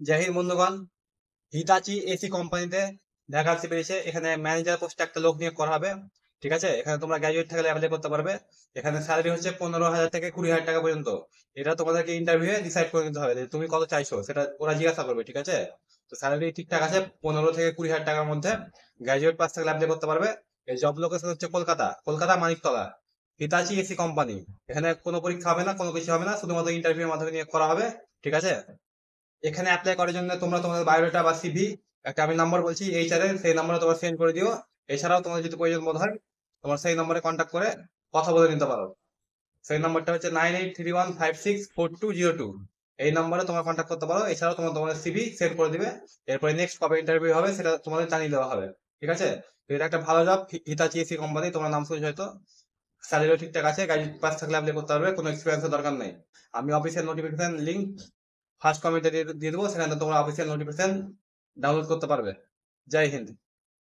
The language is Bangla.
জয় হিন্দ বন্ধুগণ। হিতাচি এসি কোম্পানিতে ভ্যাকান্সি পেয়েছে। এখানে ম্যানেজার পোস্টে একটা লোক নিয়োগ করা হবে। ঠিক আছে, এখানে তোমরা গ্র্যাজুয়েট থাকলে অ্যাপ্লাই করতে পারবে। এখানে স্যালারি হচ্ছে 15,000 থেকে 20,000 টাকা পর্যন্ত। এটা তোমাদেরকে ইন্টারভিউ ডিসাইড করে নিতে হবে যে তুমি কত চাইছো, সেটা ওরা জিজ্ঞাসা করবে। ঠিক আছে, তো স্যালারি ঠিকঠাক আছে, 15 থেকে 20,000 টাকার মধ্যে। গ্র্যাজুয়েট পাস থাকলে অ্যাপ্লাই করতে পারবে। এই জব লোকেশন হচ্ছে কলকাতা, কলকাতা মানিকতলা। হিতাচি AC company. এখানে কোনো পরীক্ষা হবে না, কোনো কিছু হবে না, শুধুমাত্র ইন্টারভিউর মাধ্যমে নিয়োগ করা হবে। ঠিক আছে, এখানে অ্যাপ্লাই করার জন্য তোমরা তোমাদের বায়োডাটা বা সিভি, একটা আমি নাম্বার বলছি এইচআর এর, সেই নাম্বারে তোমরা সেন্ড করে দিও। এছাড়াও তোমার যদি প্রয়োজন বোধ হয়, তোমার সেই নম্বরে কন্ট্যাক্ট করে কথা বলে নিতে পারো। সেই নাম্বারটা হচ্ছে 9831564202। এই নম্বরে তোমরা কন্ট্যাক্ট করতে পারো। এছাড়াও তোমার তোমাদের সিভি সেন্ড করে দিবে। এরপরে নেক্সট কবে ইন্টারভিউ হবে সেটা তোমাদের জানিয়ে দেওয়া হবে। ঠিক আছে, তো এটা একটা ভালো জব, হিতাচি এসি কোম্পানি, তোমার নাম শুনছো হয়তো। স্যালারিও ঠিকঠাক আছে, গাইড পাস থাকলে অ্যাপ্লাই করতে পারবে, কোনো এক্সপিরিয়েন্সের দরকার নেই। আমি অফিসিয়াল নোটিফিকেশন লিঙ্ক ফার্স্ট কমেন্টে দিয়ে দেবো, সেখানে তোমরা অফিসিয়াল নোটিফিকেশন ডাউনলোড করতে পারবে। জয় হিন্দ।